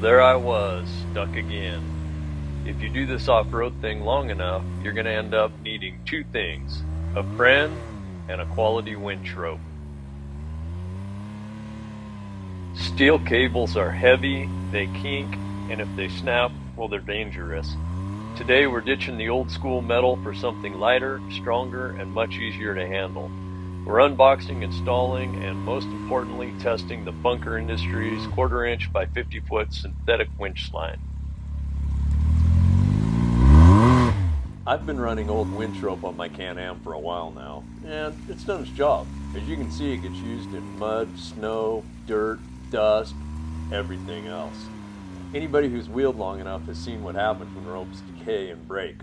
there I was, stuck again. If you do this off-road thing long enough, you're going to end up needing two things: a friend and a quality winch rope. Steel cables are heavy, they kink, and if they snap, well, they're dangerous. Today we're ditching the old school metal for something lighter, stronger, and much easier to handle. We're unboxing, installing, and most importantly, testing the Bunker Industries 1/4 inch by 50 foot synthetic winch line. I've been running old winch rope on my Can-Am for a while now, and it's done its job. As you can see, it gets used in mud, snow, dirt, dust, everything else. Anybody who's wheeled long enough has seen what happens when ropes decay and break.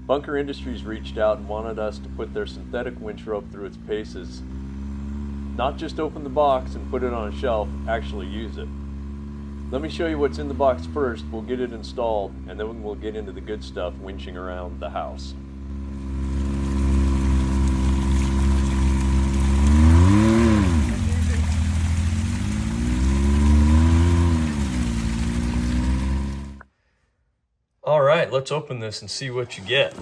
Bunker Industries reached out and wanted us to put their synthetic winch rope through its paces. Not just open the box and put it on a shelf, actually use it. Let me show you what's in the box first, we'll get it installed, and then we'll get into the good stuff winching around the house. All right, let's open this and see what you get.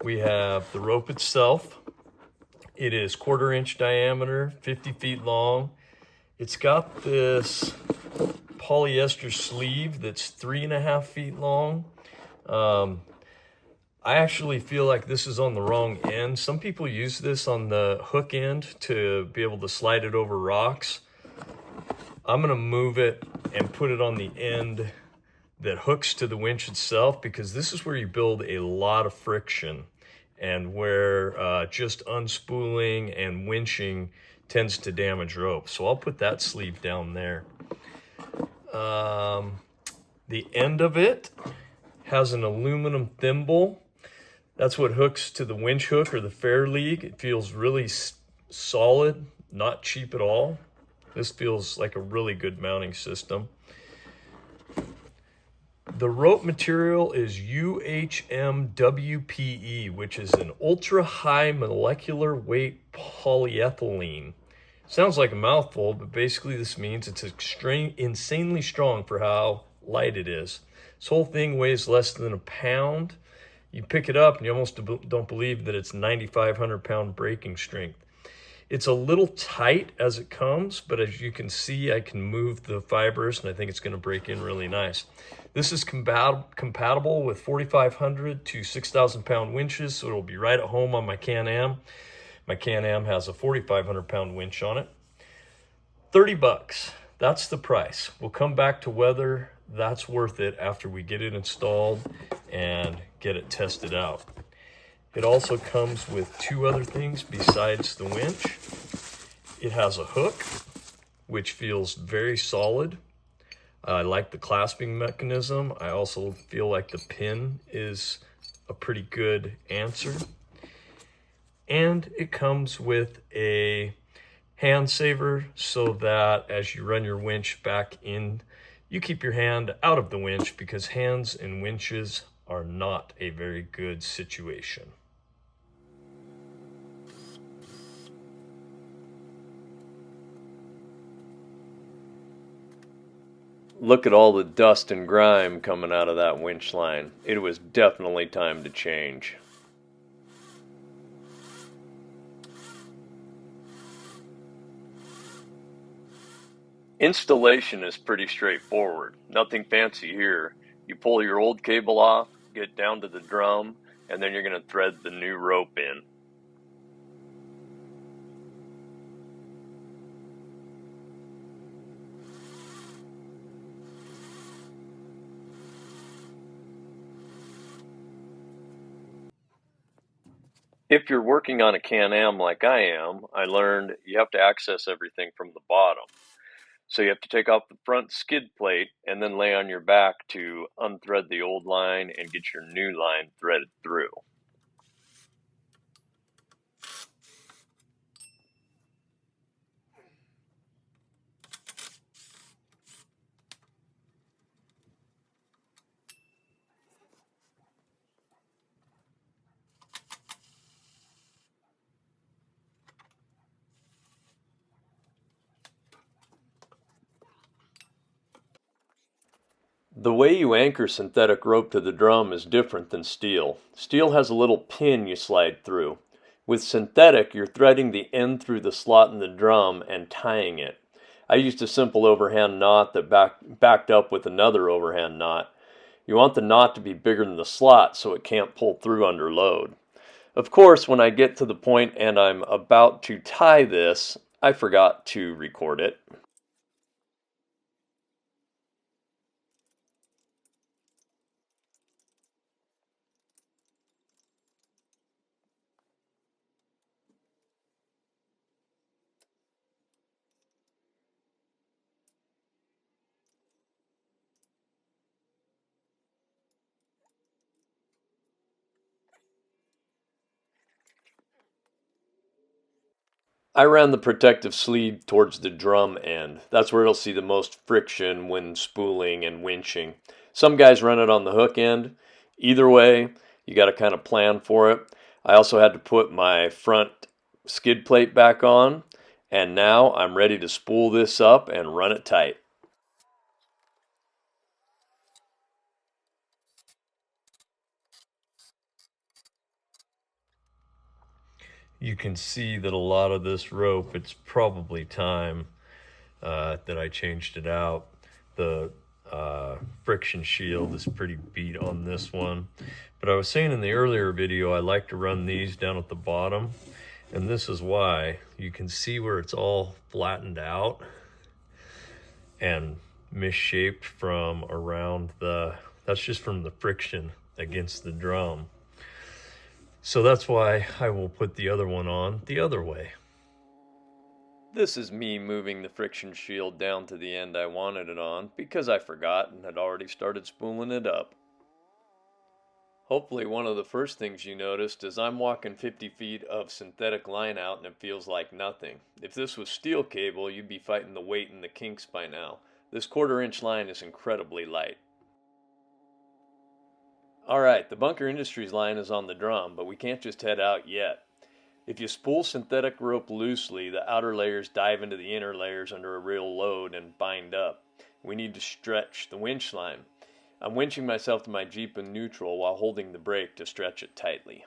We have the rope itself. It is 1/4 inch diameter, 50 feet long. It's got this polyester sleeve that's 3.5 feet long. I actually feel like this is on the wrong end. Some people use this on the hook end to be able to slide it over rocks. I'm gonna move it and put it on the end that hooks to the winch itself, because this is where you build a lot of friction and where just unspooling and winching tends to damage rope. So I'll put that sleeve down there. The end of it has an aluminum thimble. That's what hooks to the winch hook or the fair league. It feels really solid, not cheap at all. This feels like a really good mounting system. The rope material is UHMWPE, which is an ultra-high molecular weight polyethylene. Sounds like a mouthful, but basically this means it's insanely strong for how light it is. This whole thing weighs less than a pound. You pick it up and you almost don't believe that it's 9,500 pound breaking strength. It's a little tight as it comes, but as you can see, I can move the fibers and I think it's going to break in really nice. This is compatible with 4,500 to 6,000 pound winches, so it'll be right at home on my Can-Am. My Can-Am has a 4,500 pound winch on it. 30 bucks, that's the price. We'll come back to whether that's worth it after we get it installed and get it tested out. It also comes with two other things besides the winch. It has a hook, which feels very solid. I like the clasping mechanism. I also feel like the pin is a pretty good answer. And it comes with a hand saver so that as you run your winch back in, you keep your hand out of the winch, because hands and winches are not a very good situation. Look at all the dust and grime coming out of that winch line. It was definitely time to change. Installation is pretty straightforward. Nothing fancy here. You pull your old cable off, get down to the drum, and then you're going to thread the new rope in. If you're working on a Can-Am like I am, I learned you have to access everything from the bottom. So you have to take off the front skid plate and then lay on your back to unthread the old line and get your new line threaded through. The way you anchor synthetic rope to the drum is different than steel. Steel has a little pin you slide through. With synthetic, you're threading the end through the slot in the drum and tying it. I used a simple overhand knot that backed up with another overhand knot. You want the knot to be bigger than the slot so it can't pull through under load. Of course, when I get to the point and I'm about to tie this, I forgot to record it. I ran the protective sleeve towards the drum end. That's where it'll see the most friction when spooling and winching. Some guys run it on the hook end. Either way, you got to kind of plan for it. I also had to put my front skid plate back on, and now I'm ready to spool this up and run it tight. You can see that a lot of this rope, it's probably time that I changed it out. The friction shield is pretty beat on this one. But I was saying in the earlier video, I like to run these down at the bottom. And this is why. You can see where it's all flattened out and misshaped from around that's just from the friction against the drum. So that's why I will put the other one on the other way. This is me moving the friction shield down to the end I wanted it on because I forgot and had already started spooling it up. Hopefully one of the first things you noticed is I'm walking 50 feet of synthetic line out and it feels like nothing. If this was steel cable, you'd be fighting the weight and the kinks by now. This 1/4 inch line is incredibly light. Alright, the Bunker Industries line is on the drum, but we can't just head out yet. If you spool synthetic rope loosely, the outer layers dive into the inner layers under a real load and bind up. We need to stretch the winch line. I'm winching myself to my Jeep in neutral while holding the brake to stretch it tightly.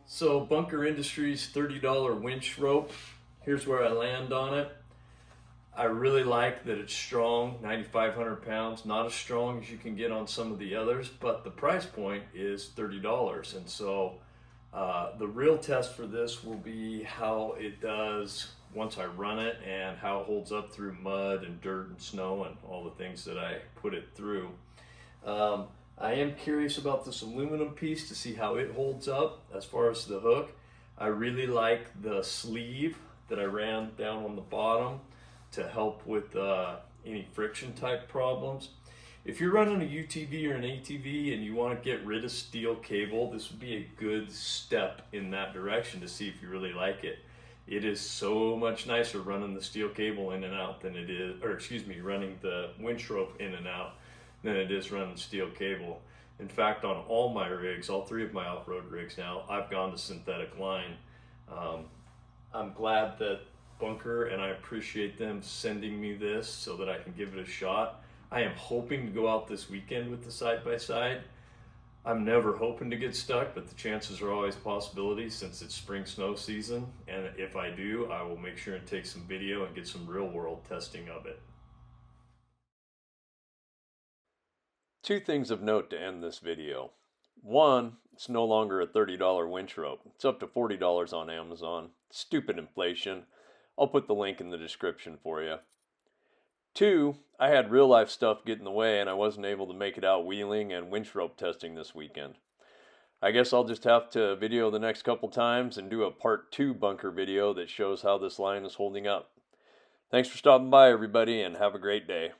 So Bunker Industries $30 winch rope. Here's where I land on it. I really like that it's strong, 9,500 pounds, not as strong as you can get on some of the others, but the price point is $30. And so the real test for this will be how it does once I run it and how it holds up through mud and dirt and snow and all the things that I put it through. I am curious about this aluminum piece to see how it holds up as far as the hook. I really like the sleeve that I ran down on the bottom to help with any friction type problems. If you're running a UTV or an ATV and you want to get rid of steel cable, this would be a good step in that direction to see if you really like it. It is so much nicer running the steel cable in and out than it is, or excuse me, running the winch rope in and out than it is running steel cable. In fact, on all my rigs, all 3 of my off-road rigs now, I've gone to synthetic line. I'm glad that Bunker, and I appreciate them sending me this so that I can give it a shot. I am hoping to go out this weekend with the side-by-side. I'm never hoping to get stuck, but the chances are always possibilities since it's spring snow season. And if I do, I will make sure and take some video and get some real-world testing of it. 2 things of note to end this video. 1, it's no longer a $30 winch rope. It's up to $40 on Amazon. Stupid inflation. I'll put the link in the description for you. 2, I had real life stuff get in the way and I wasn't able to make it out wheeling and winch rope testing this weekend. I guess I'll just have to video the next couple times and do a part 2 bunker video that shows how this line is holding up. Thanks for stopping by, everybody, and have a great day.